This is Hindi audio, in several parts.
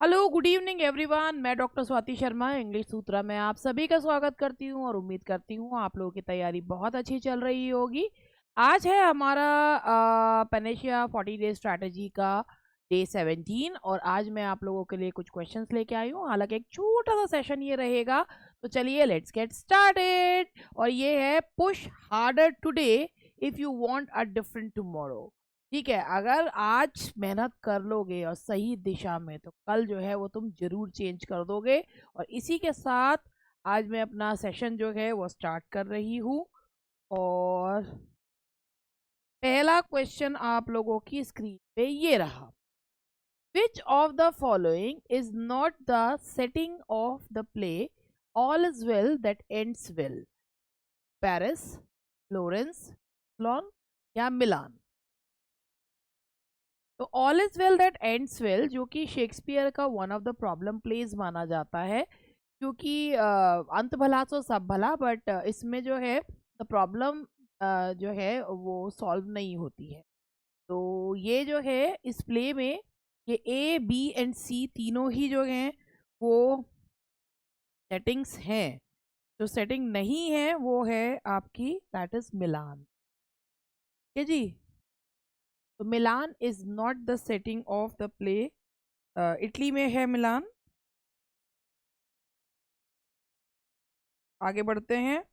Hello good evening everyone. मैं डॉक्टर स्वाति शर्मा इंग्लिश सूत्रा में आप सभी का स्वागत करती हूँ और उम्मीद करती हूँ आप लोगों की तैयारी बहुत अच्छी चल रही होगी। आज है हमारा पेनेशिया 40 डे स्ट्रैटेजी का डे 17 और आज मैं आप लोगों के लिए कुछ क्वेश्चंस लेके आई हूँ। हालांकि एक छोटा सा सेशन ये रहेगा, तो चलिए लेट्स गेट स्टार्टेड। और ये है push harder today if you want a different tomorrow. ठीक है, अगर आज मेहनत कर लोगे और सही दिशा में तो कल जो है वो तुम जरूर चेंज कर दोगे। और इसी के साथ आज मैं अपना सेशन जो है वो स्टार्ट कर रही हूँ। और पहला क्वेश्चन आप लोगों की स्क्रीन पे ये रहा। Which of the following is not the setting of the play all is well that ends well? Paris, Florence, Lyon या मिलान? तो all is well that ends well जो कि शेक्सपियर का one of the problem plays माना जाता है, क्योंकि अंत भला तो सब भला, बट इसमें जो है द प्रॉब्लम जो है वो सॉल्व नहीं होती है। तो ये जो है इस प्ले में ये ए बी एंड सी तीनों ही जो हैं वो सेटिंग्स हैं। जो सेटिंग नहीं है वो है आपकी दैट इज मिलान। ठीक है जी। तो Milan is not the setting of the play. Italy में है मिलान। आगे बढ़ते हैं।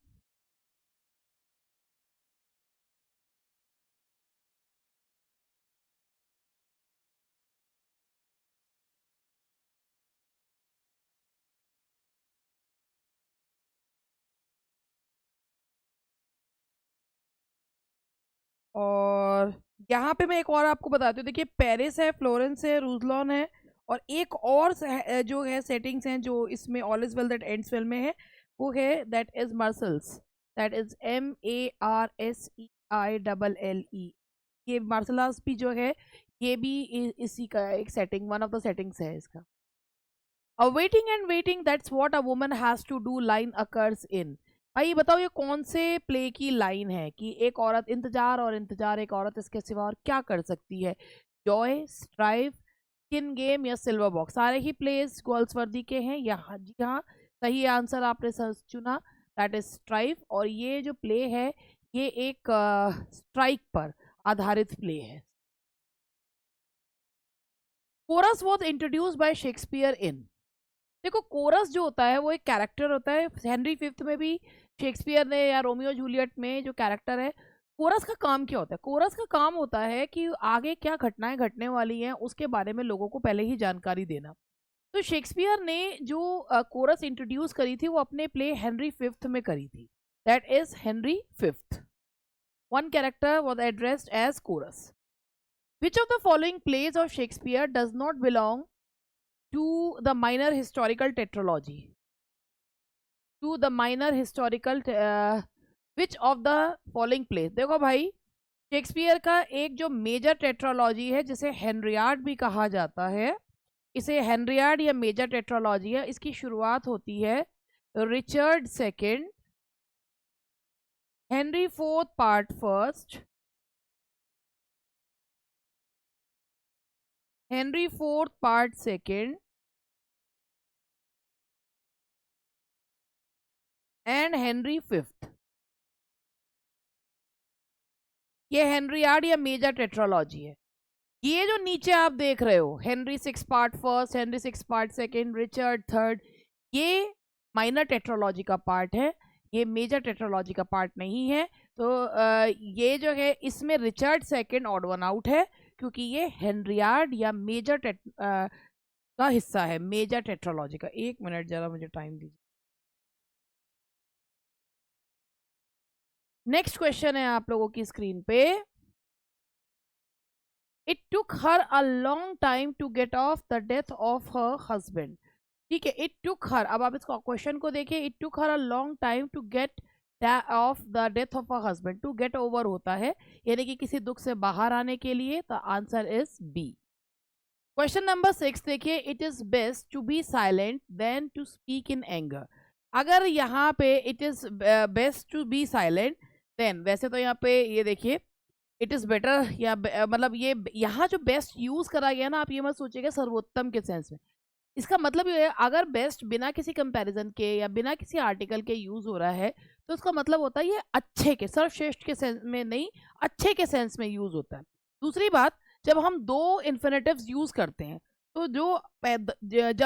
और यहाँ पे मैं एक और आपको बताती हूँ। देखिए, पेरिस है, फ्लोरेंस है, रूजलॉन है, और एक और जो है सेटिंग्स हैं जो इसमें all is well that ends well में है, वो है that is Marseilles. That is MARSEILLE। ये मार्सलास भी जो है ये भी इसी का एक setting, one of the settings है इसका। A waiting and waiting that's what a woman has to do line occurs in. भाई बताओ ये कौन से प्ले की लाइन है कि एक औरत इंतजार और इंतजार, एक औरत इसके सिवा और क्या कर सकती है? जॉय, स्ट्राइव, किन गेम या सिल्वर बॉक्स? सारे ही प्लेस गोल्सवर्दी के हैं। यहाँ जी हाँ, सही आंसर आपने चुना, दैट इज स्ट्राइव। और ये जो प्ले है ये एक स्ट्राइक पर आधारित प्ले है। Chorus was introduce by Shakespeare in. देखो, कोरस जो होता है वो एक कैरेक्टर होता है। हेनरी फिफ्थ में भी शेक्सपियर ने, या रोमियो जूलियट में जो कैरेक्टर है, कोरस का काम क्या होता है? कोरस का काम होता है कि आगे क्या घटनाएं घटने वाली हैं उसके बारे में लोगों को पहले ही जानकारी देना। तो शेक्सपियर ने जो कोरस इंट्रोड्यूस करी थी वो अपने प्ले हेनरी फिफ्थ में करी थी। That is Henry fifth. One character was addressed as chorus. Which of the following plays of Shakespeare does not belong to the minor historical tetralogy? To the minor historical which of the following plays? देखो भाई, शेक्सपियर का एक जो मेजर टेट्रोलॉजी है जिसे हेनरियाड भी कहा जाता है, इसे हेनरियाड या मेजर टेट्रोलॉजी है। इसकी शुरुआत होती है Richard second, Henry fourth part first, Henry fourth part second and Henry fifth. ये हेनरियाड या मेजर टेट्रोलॉजी है। ये जो नीचे आप देख रहे हो, Henry six part first, Henry six part second, Richard third, ये माइनर टेट्रोलॉजी का पार्ट है, ये मेजर टेट्रोलॉजी का पार्ट नहीं है। तो ये जो है इसमें Richard second odd one out है, क्योंकि ये हेनरियाड या मेजर का हिस्सा है, मेजर टेट्रोलॉजी का। एक मिनट जरा मुझे टाइम दीजिए। नेक्स्ट क्वेश्चन है आप लोगों की स्क्रीन पे। It took her a long time to get of the death of her husband. ठीक है, इट टुक हर, अब आप इसको क्वेश्चन को देखिए। It took her a long time to get of the death of a husband. To get over होता है यानी कि किसी दुख से बाहर आने के लिए। तो answer is B. Question number 6 देखिए। It is best to be silent than to speak in anger. अगर यहाँ पे it is best to be silent than, वैसे तो यहाँ पे ये देखिए इट इज बेटर, या मतलब ये यहाँ जो बेस्ट यूज करा गया ना, आप ये मत सोचिएगा सर्वोत्तम के सेंस में। इसका मतलब ये है, अगर बेस्ट बिना किसी कंपैरिजन के या बिना किसी आर्टिकल के यूज हो रहा है तो उसका मतलब होता है ये अच्छे के, सर्वश्रेष्ठ के सेंस में नहीं, अच्छे के सेंस में यूज होता है। दूसरी बात, जब हम दो इन्फिनेटिव्स यूज करते हैं तो जब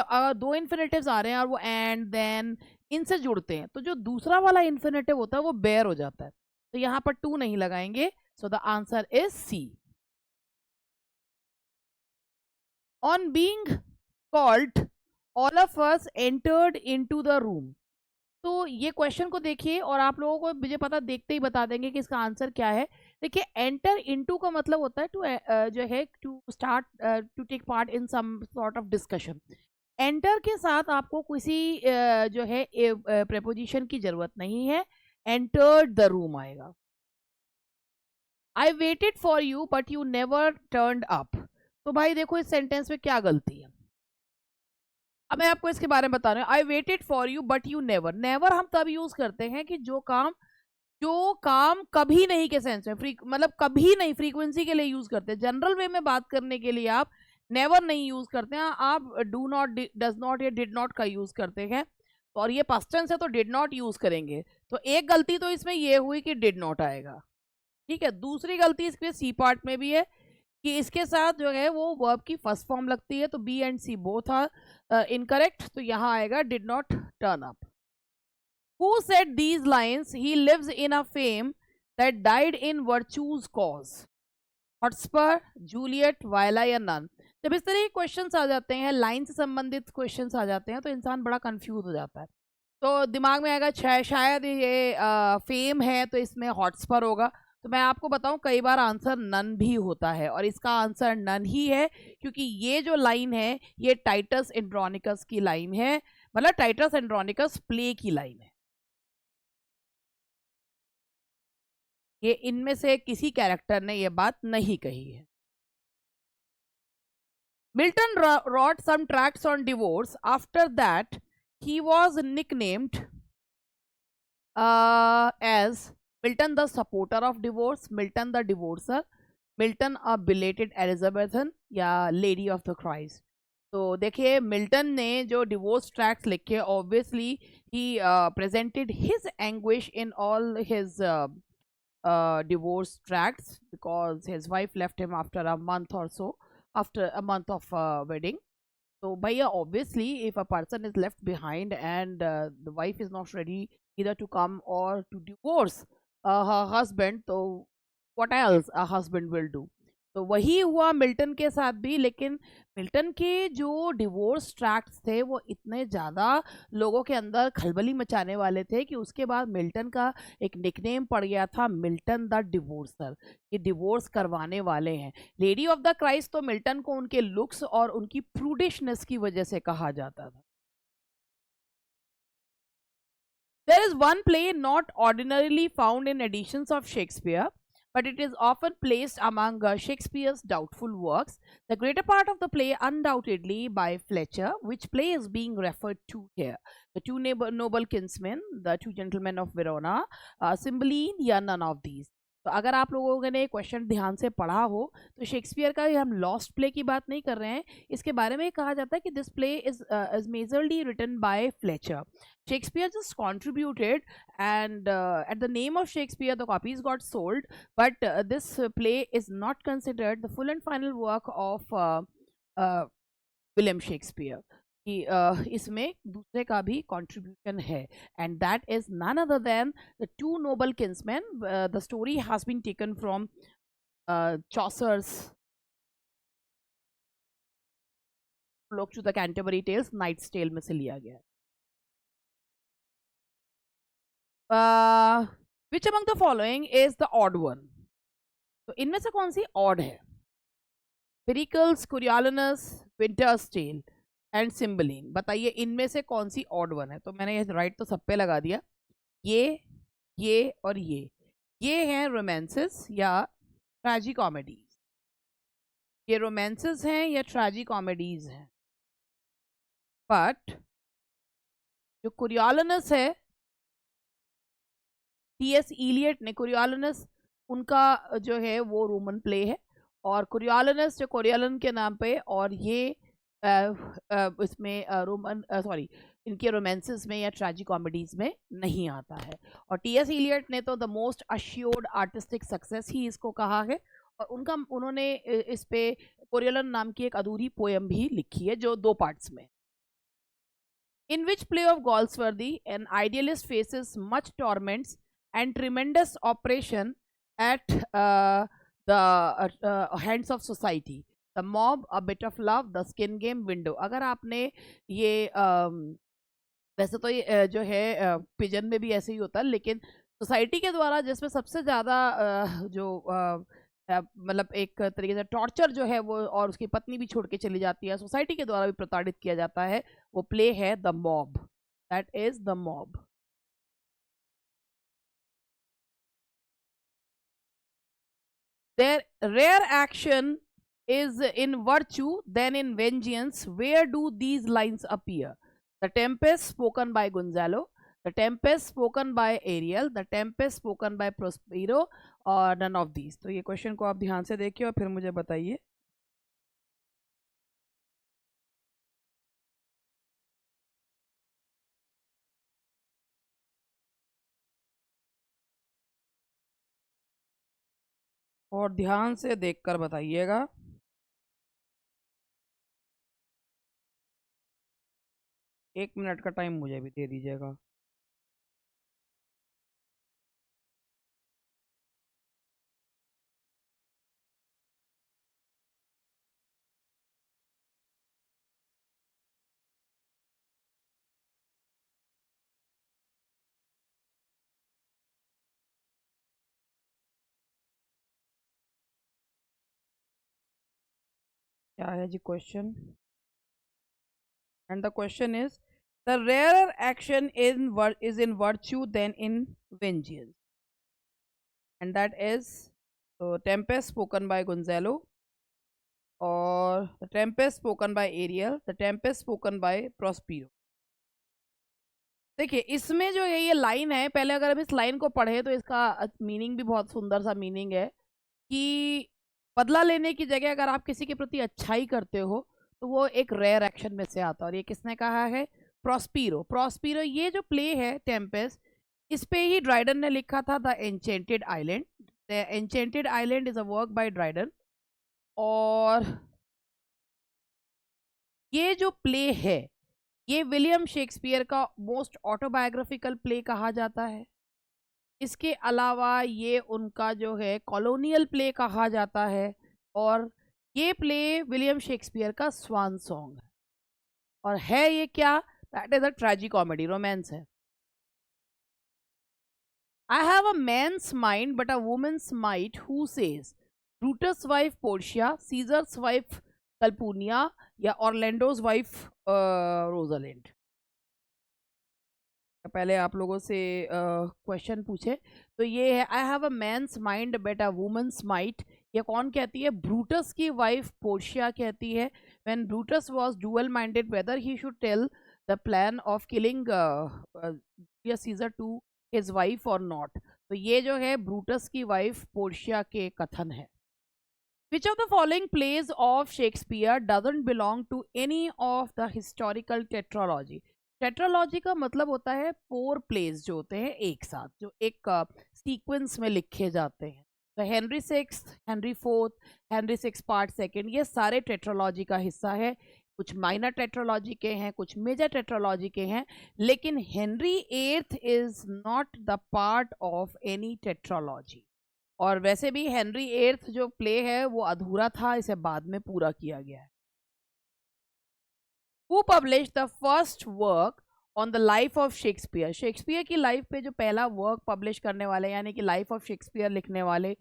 अगर दो इन्फिनेटिव्स आ रहे हैं और वो एंड देन इनसे जुड़ते हैं तो जो दूसरा वाला इन्फिनेटिव होता है वो बेयर हो जाता है, तो यहाँ पर टू नहीं लगाएंगे। So the answer is C. On being called all of us entered into the room. तो ये क्वेश्चन को देखिए और आप लोगों को मुझे पता देखते ही बता देंगे कि इसका आंसर क्या है। देखिए, एंटर इनटू का मतलब होता है टू जो है to start to take part in some sort of discussion. Enter के साथ आपको किसी जो है प्रेपोजिशन की जरूरत नहीं है, एंटर्ड द रूम आएगा। I waited for you but you never turned up. तो भाई देखो इस सेंटेंस में क्या गलती है, अब मैं आपको इसके बारे में बता रहा हूँ। I waited for you but you never, never हम तब यूज करते हैं कि जो काम कभी नहीं के सेंस में, मतलब कभी नहीं, फ्रीक्वेंसी के लिए यूज करते हैं। जनरल वे में बात करने के लिए आप नेवर नहीं यूज करते हैं, आप डू नॉट, डज नॉट या डिड नॉट का यूज करते हैं। और ये पास्ट टेंस है तो डिड नॉट यूज करेंगे। तो एक गलती तो इसमें ये हुई कि डिड नॉट आएगा, ठीक है। दूसरी गलती इसमें सी पार्ट में भी है कि इसके साथ जो है वो वर्ब की फर्स्ट फॉर्म लगती है, तो B and C both are incorrect, तो यहाँ आएगा did not turn up. Who said these lines? He lives in a fame that died in virtue's cause. Hotspur, Juliet, Viola या नन। जब इस तरह के क्वेश्चंस आ जाते हैं, लाइन से संबंधित क्वेश्चंस आ जाते हैं तो इंसान बड़ा कंफ्यूज हो जाता है। तो दिमाग में आएगा शायद ये फेम है तो इसमें हॉटस्पर होगा। तो मैं आपको बताऊं कई बार आंसर नन भी होता है और इसका आंसर नन ही है, क्योंकि ये जो लाइन है ये टाइटस एंड्रोनिकस की लाइन है, मतलब टाइटस एंड्रोनिकस प्ले की लाइन है। ये इनमें से किसी कैरेक्टर ने ये बात नहीं कही है। Milton wrote some tracts on divorce. After that, he was nicknamed as Milton the supporter of divorce, Milton the divorcer, Milton a belated Elizabethan या Lady of the Christ। तो देखिए मिल्टन ने जो डिवोर्स ट्रैक्ट्स लिखे, obviously he presented his anguish in all his divorce tracts because his wife left him after a month or so, after a month of wedding. So bhaiya, obviously if a person is left behind and the wife is not ready either to come or to divorce her husband, so what else a husband will do? तो वही हुआ मिल्टन के साथ भी, लेकिन मिल्टन के जो डिवोर्स ट्रैक्ट्स थे वो इतने ज़्यादा लोगों के अंदर खलबली मचाने वाले थे कि उसके बाद मिल्टन का एक निकनेम पड़ गया था, मिल्टन द डिवोर्सर। ये डिवोर्स करवाने वाले हैं। लेडी ऑफ द क्राइस्ट तो मिल्टन को उनके लुक्स और उनकी प्रूडिशनेस की वजह से कहा जाता था। There is one play not ordinarily found in editions of Shakespeare, but it is often placed among Shakespeare's doubtful works. The greater part of the play undoubtedly by Fletcher, which play is being referred to here. The two noble kinsmen, the two gentlemen of Verona, Cymbeline या none of these. तो अगर आप लोगों ने क्वेश्चन ध्यान से पढ़ा हो तो शेक्सपियर का हम लॉस्ट प्ले की बात नहीं कर रहे हैं, इसके बारे में कहा जाता है कि this play is majorly written by Fletcher. Shakespeare just contributed, and at the name of Shakespeare, the copies got sold. But this play is not considered the full and final work of William Shakespeare. कि इसमें दूसरे का भी contribution है, and that is none other than the two noble kinsmen. The story has been taken from Chaucer's Look to the Canterbury Tales, Knight's Tale में से लिया गया है। Which among the following is the odd one? तो इनमें से कौन सी odd है? Pericles, Coriolanus, Winter's Tale and Cymbeline। बताइए इनमें से कौन सी odd one है? तो मैंने ये राइट तो सब पे लगा दिया, ये और ये हैं रोमांसेस या ट्रेजी कॉमेडीज। ये रोमांसेस हैं या ट्रेजी कॉमेडीज हैं। बट जो कोरियोलानस है, टी.एस. इलियट ने कोरियोलानस, उनका जो है वो रोमन प्ले है, और कोरियोलानस जो कोरियोलन के नाम पे, और ये इसमें रोमन सॉरी इनके रोमांसेस में या ट्रेजिक कॉमेडीज में नहीं आता है। और टी.एस. इलियट ने तो the most assured artistic success ही इसको कहा है। और उन्होंने इस पे कोरियोलन नाम की एक अधूरी पोयम भी लिखी है जो 2 पार्ट्स में। In which play of Galsworthy, an idealist faces much torments and tremendous oppression at the hands of society. The mob, a bit of love, the skin game, window. अगर आपने ये वैसे तो ये जो है पिजन में भी ऐसे ही होता है, लेकिन सोसाइटी के द्वारा जिसमें सबसे ज़्यादा जो मतलब एक तरीके से टॉर्चर जो है वो, और उसकी पत्नी भी छोड़ के चली जाती है, सोसाइटी के द्वारा भी प्रताड़ित किया जाता है, वो प्ले है the mob. That is the mob. The rarer action is in virtue than in vengeance. Where do these lines appear? The Tempest spoken by Gonzalo, the Tempest spoken by Ariel, the Tempest spoken by Prospero, और none of these। तो ये क्वेश्चन को आप ध्यान से देखिए और फिर मुझे बताइए। और ध्यान से देखकर बताइएगा। एक मिनट का टाइम मुझे भी दे दीजिएगा। क्या है जी question? And the question is the rare action is in virtue than in vengeance, and that is Tempest spoken by Gonzalo, और The Tempest spoken by Ariel, The Tempest spoken by Prospero। देखिए इसमें जो है ये लाइन है, पहले अगर हम इस लाइन को पढ़े तो इसका मीनिंग भी बहुत सुंदर सा मीनिंग है कि बदला लेने की जगह अगर आप किसी के प्रति अच्छाई करते हो तो वो एक रेयर एक्शन में से आता है। और ये किसने कहा है? प्रोस्पीरो। प्रोस्पीरो ये जो प्ले है टेम्पेस्ट, इस पे ही ड्राइडन ने लिखा था the enchanted island. The enchanted island is a work by Dryden. और ये जो प्ले है ये विलियम शेक्सपियर का मोस्ट ऑटोबायोग्राफिकल प्ले कहा जाता है। इसके अलावा ये उनका जो है कॉलोनियल प्ले कहा जाता है। और ये प्ले विलियम शेक्सपियर का स्वान सॉन्ग है। और है ये क्या? That is a tragic comedy, romance है। I have a man's mind but a woman's might who says Brutus wife Portia, Caesar's wife Calpurnia, या ऑर्लैंडोज वाइफ रोजालिंड। पहले आप लोगों से क्वेश्चन पूछे तो ये है I have a man's mind but a woman's might. ये कौन कहती है? ब्रूटस की वाइफ पोर्शिया कहती है। When Brutus was dual minded whether he should tell the plan of killing Julius Caesar to his wife और नॉट। तो ये जो है ब्रूटस की वाइफ पोर्शिया के कथन है। Which of the following plays of Shakespeare doesn't belong to any of the historical tetralogy? Tetralogy का मतलब होता है 4 प्लेस जो होते हैं एक साथ, जो एक सीक्वेंस में लिखे जाते हैं। तो Henry six, Henry fourth, Henry six part second, ये सारे टेट्रालॉजी का हिस्सा है। कुछ माइनर टेट्रालॉजी के हैं, कुछ मेजर टेट्रालॉजी के हैं, लेकिन Henry eighth is not the part of any tetralogy. और वैसे भी हेनरी एट्थ जो प्ले है वो अधूरा था, इसे बाद में पूरा किया गया है। Who publish the first work on the life of Shakespeare? Shakespeare की लाइफ पे जो पहला वर्क पब्लिश करने वाले यानी कि लाइफ ऑफ शेक्सपियर लिखने वाले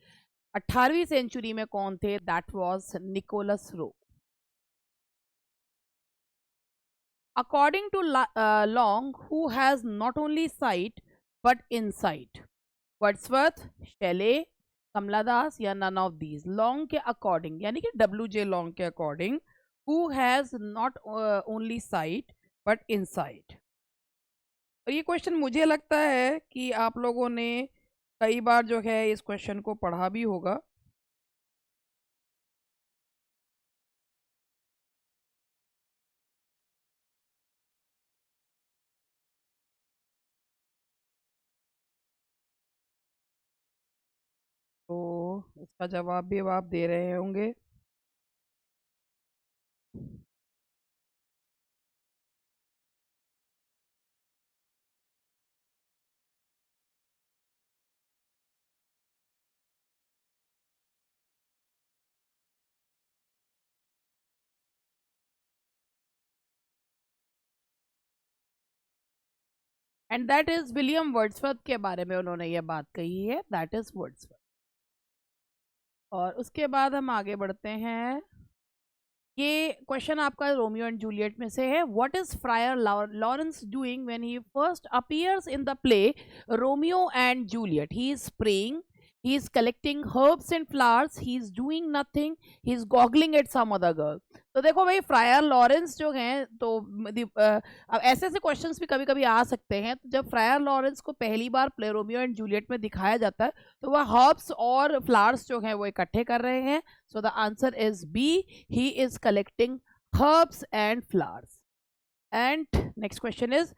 18वीं सेंचुरी में कौन थे? That was Nicholas Rowe. According to Long, who has not only sight but insight? Wordsworth, Shelley, Kamala Das, या नन ऑफ दीज? लॉन्ग के अकॉर्डिंग यानी कि WJ लॉन्ग के according who has not only sight but insight. और ये क्वेश्चन मुझे लगता है कि आप लोगों ने कई बार जो है इस क्वेश्चन को पढ़ा भी होगा। इसका जवाब भी अब आप दे रहे होंगे। And that is William Wordsworth के बारे में उन्होंने ये बात कही है, दैट इज वर्ड्सवर्थ। और उसके बाद हम आगे बढ़ते हैं। ये क्वेश्चन आपका रोमियो एंड जूलियट में से है। What is fryer Lawrence doing when he first appears in the play Romeo and Juliet? He is praying, he is collecting herbs and flowers, he is doing nothing, he is goggling at some other girl। तो देखो भाई, फ्रायर लॉरेंस जो हैं तो अब ऐसे ऐसे क्वेश्चंस भी कभी कभी आ सकते हैं। तो जब फ्रायर लॉरेंस को पहली बार प्ले रोमियो एंड जूलियट में दिखाया जाता है तो वह हर्ब्स और फ्लावर्स जो हैं वो इकट्ठे कर रहे हैं। So the answer is B, he is collecting herbs and flowers. And next question is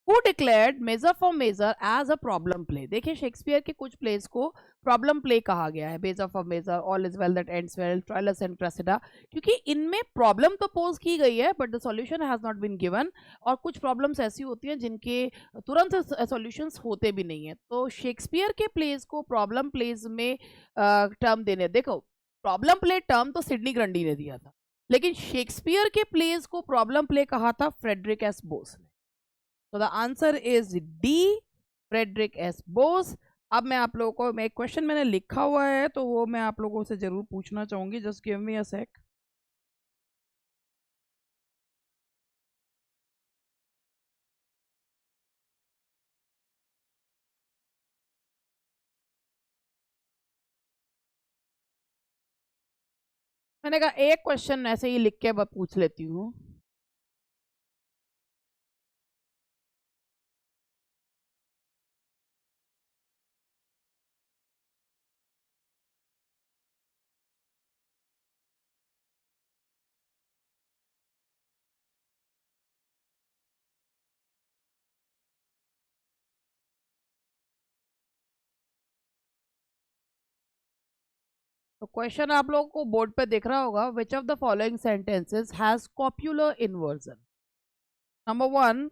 who declared measure for measure as a problem play? देखिए, शेक्सपियर के कुछ प्लेस को प्रॉब्लम प्ले कहा गया है। Measure for measure, all is well that ends well, Troilus and Cressida, क्योंकि इनमें प्रॉब्लम तो पोज की गई है but the solution has not been given. और कुछ प्रॉब्लम्स ऐसी होती हैं जिनके तुरंत सॉल्यूशंस होते भी नहीं है। तो शेक्सपियर के प्लेस को प्रॉब्लम प्लेस में टर्म देने, देखो प्रॉब्लम प्ले टर्म तो सिडनी ग्रंडी ने दिया था, लेकिन शेक्सपियर के प्लेस को प्रॉब्लम प्ले कहा था फ्रेडरिक एस बोस ने। तो the answer is D, Frederick S Boas. अब मैं आप लोगों को, मैं एक क्वेश्चन मैंने लिखा हुआ है तो वो मैं आप लोगों से जरूर पूछना चाहूंगी। जस्ट गिव मी अ सेक। मैंने कहा एक क्वेश्चन ऐसे ही लिख के पूछ लेती हूँ। तो क्वेश्चन आप लोगों को बोर्ड पे दिख रहा होगा। Which of the following sentences has copular inversion? Number one,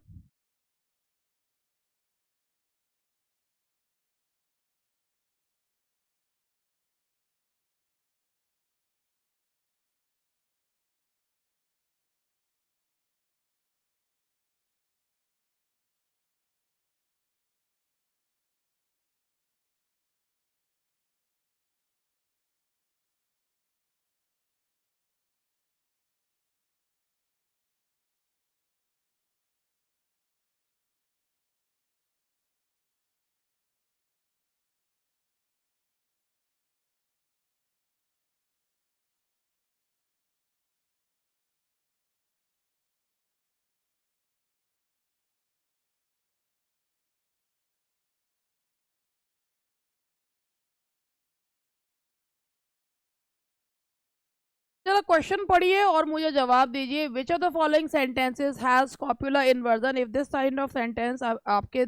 चलो क्वेश्चन पढ़िए और मुझे जवाब दीजिए। Which of the following sentences has copular inversion? If this kind of sentence आपके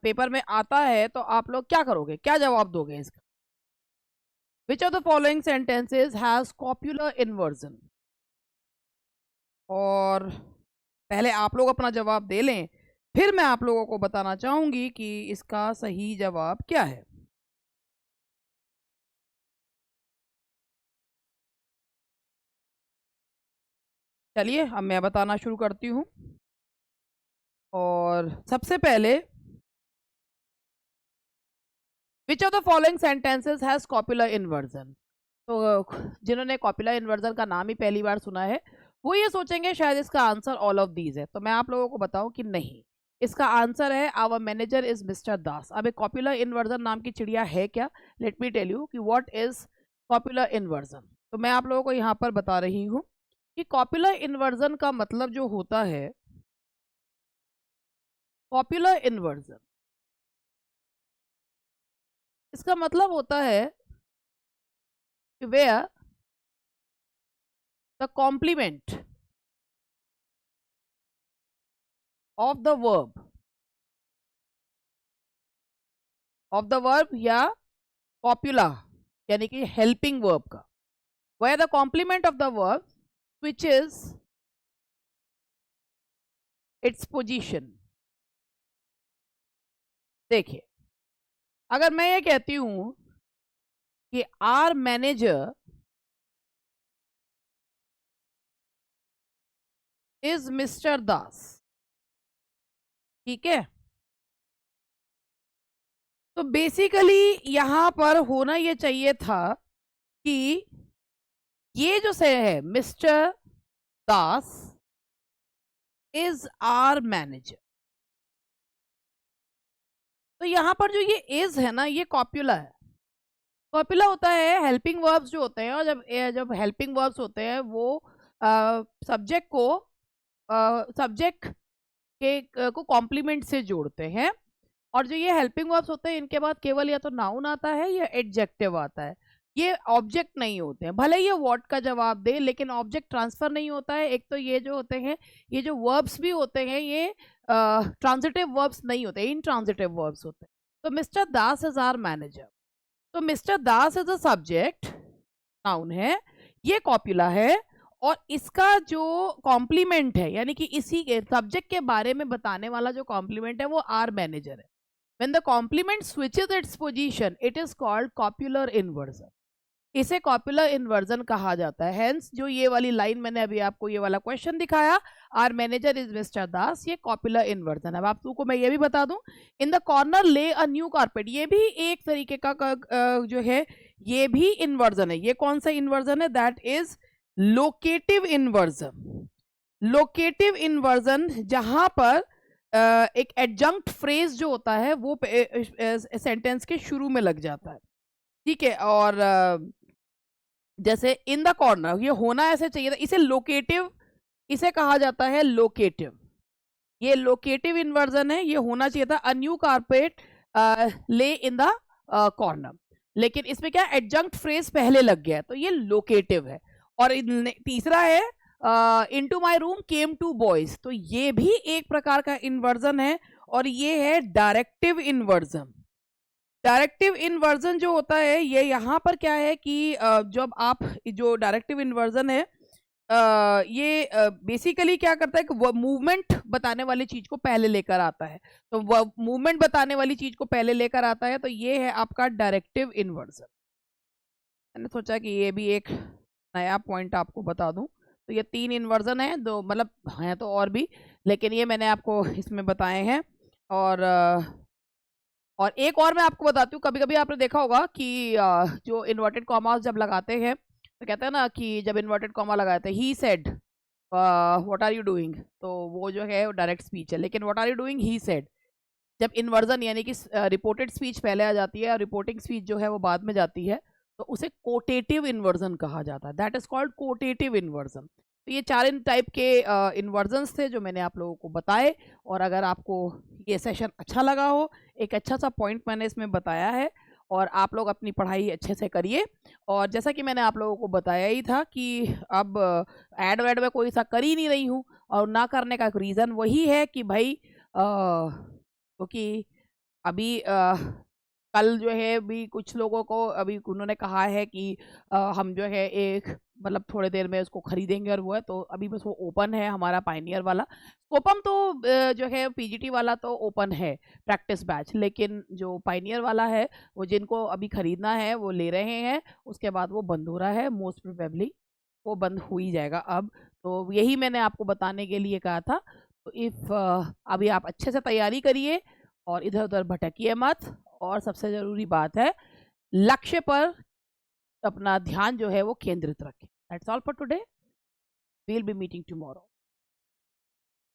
पेपर में आता है तो आप लोग क्या करोगे, क्या जवाब दोगे इसका? Which of the following sentences has copular inversion? और पहले आप लोग अपना जवाब दे लें, फिर मैं आप लोगों को बताना चाहूंगी कि इसका सही जवाब क्या है। चलिए अब मैं बताना शुरू करती हूँ। और सबसे पहले, which of the following sentences has copular inversion? तो जिन्होंने कॉपुलर इन्वर्जन का नाम ही पहली बार सुना है वो ये सोचेंगे शायद इसका आंसर ऑल ऑफ दीज है। तो मैं आप लोगों को बताऊं कि नहीं, इसका आंसर है आवर मैनेजर इज मिस्टर दास। अब एक कॉपुलर इन्वर्जन नाम की चिड़िया है क्या? लेट मी टेल यू कि व्हाट इज कॉपुलर इन्वर्जन। तो मैं आप लोगों को यहाँ पर बता रही हूँ कि कॉपुलर इन्वर्जन का मतलब जो होता है, कॉपुलर इन्वर्जन इसका मतलब होता है where the complement of the verb, of the verb या कॉपुला यानी कि हेल्पिंग वर्ब का, where the complement of the verb switches its position. देखिए, अगर मैं ये कहती हूं कि our manager is Mr Das, ठीक है, तो बेसिकली यहां पर होना ये चाहिए था कि ये जो से है mister Das is our manager, तो यहां पर जो ये इज है ना, ये कॉप्युला है। कॉप्युला होता है हेल्पिंग वर्ब्स जो होते हैं, और जब हेल्पिंग वर्ब्स होते हैं वो सब्जेक्ट को सब्जेक्ट के को कॉम्प्लीमेंट से जोड़ते हैं, और जो ये हेल्पिंग वर्ब्स होते हैं इनके बाद केवल या तो नाउन आता है या एडजेक्टिव आता है, ये ऑब्जेक्ट नहीं होते हैं। भले ये व्हाट का जवाब दे लेकिन ऑब्जेक्ट ट्रांसफर नहीं होता है। एक तो ये जो होते हैं, ये जो वर्ब्स भी होते हैं ये ट्रांजिटिव वर्ब्स नहीं होते, इनट्रांजिटिव वर्ब्स होते हैं। तो mister Das is our manager, तो mister Das is a subject, noun है, ये कॉप्युला है, और इसका जो कॉम्प्लीमेंट है यानी कि इसी के सब्जेक्ट के बारे में बताने वाला जो कॉम्प्लीमेंट है वो आर मैनेजर है। When the complement switches its position, it is called copular inversion. इसे कॉपुलर इन्वर्जन कहा जाता है। हेंस जो ये वाली लाइन मैंने अभी आपको ये वाला क्वेश्चन दिखाया, आर मैनेजर इज मिस्टर दास, ये कॉपुलर इन्वर्जन है। अब आपको मैं ये भी बता दूं, इन द कॉर्नर ले अ न्यू कारपेट, ये भी एक तरीके का जो है ये भी इन्वर्जन है। ये कौन सा इन्वर्जन है? That is locative inversion. Locative inversion जहां पर एक एडजंक्ट फ्रेज जो होता है वो सेंटेंस के शुरू में लग जाता है, ठीक है। और जैसे इन द कॉर्नर, ये होना ऐसे चाहिए था, इसे लोकेटिव, इसे कहा जाता है लोकेटिव। ये लोकेटिव इन्वर्जन है, ये होना चाहिए था अ न्यू कारपेट ले इन द कॉर्नर, लेकिन इसमें क्या एडजंक्ट फ्रेज पहले लग गया, तो ये लोकेटिव है। और तीसरा है into my room came two boys, तो ये भी एक प्रकार का इन्वर्जन है, और ये है डायरेक्टिव इन्वर्जन। डायरेक्टिव इन्वर्जन जो होता है ये यहाँ पर क्या है कि जब आप जो डायरेक्टिव इन्वर्जन है ये बेसिकली क्या करता है कि वो मूवमेंट बताने वाली चीज को पहले लेकर आता है, तो वो मूवमेंट बताने वाली चीज को पहले लेकर आता है, तो ये है आपका डायरेक्टिव इन्वर्जन। मैंने सोचा कि ये भी एक नया पॉइंट आपको बता दूं। तो ये 3 इन्वर्जन है, दो मतलब हैं तो और भी, लेकिन ये मैंने आपको इसमें बताए हैं। और एक और मैं आपको बताती हूँ, कभी कभी आपने देखा होगा कि जो इन्वर्टेड कॉमास जब लगाते हैं तो कहते हैं ना कि जब इन्वर्टेड कॉमा लगाते हैं he said what are you doing, तो वो जो है डायरेक्ट स्पीच है, लेकिन what are you doing he said जब इन्वर्जन यानी कि रिपोर्टेड स्पीच पहले आ जाती है और रिपोर्टिंग स्पीच जो है वो बाद में जाती है, तो उसे कोटेटिव इन्वर्जन कहा जाता है। That is called quotative inversion. तो ये 4 टाइप के इन्वर्जन्स थे जो मैंने आप लोगों को बताए, और अगर आपको ये सेशन अच्छा लगा हो, एक अच्छा सा पॉइंट मैंने इसमें बताया है, और आप लोग अपनी पढ़ाई अच्छे से करिए। और जैसा कि मैंने आप लोगों को बताया ही था कि अब ऐड वैड में कोई सा कर ही नहीं रही हूँ, और ना करने का रीज़न वही है कि भाई क्योंकि अभी कल जो है भी कुछ लोगों को अभी उन्होंने कहा है कि हम जो है एक मतलब थोड़े देर में उसको खरीदेंगे, और वो है तो अभी बस वो ओपन है हमारा पाइनियर वाला। स्कोपम तो जो है पीजीटी वाला तो ओपन है प्रैक्टिस बैच, लेकिन जो पाइनियर वाला है वो जिनको अभी खरीदना है वो ले रहे हैं, उसके बाद वो बंद हो रहा है, मोस्ट प्रोबेबली वो बंद हो ही जाएगा अब। तो यही मैंने आपको बताने के लिए कहा था। तो इफ़ अभी आप अच्छे से तैयारी करिए और इधर उधर भटकिए मत, और सबसे ज़रूरी बात है लक्ष्य पर अपना ध्यान जो है वो केंद्रित रखें। That's all for today, we will be meeting tomorrow.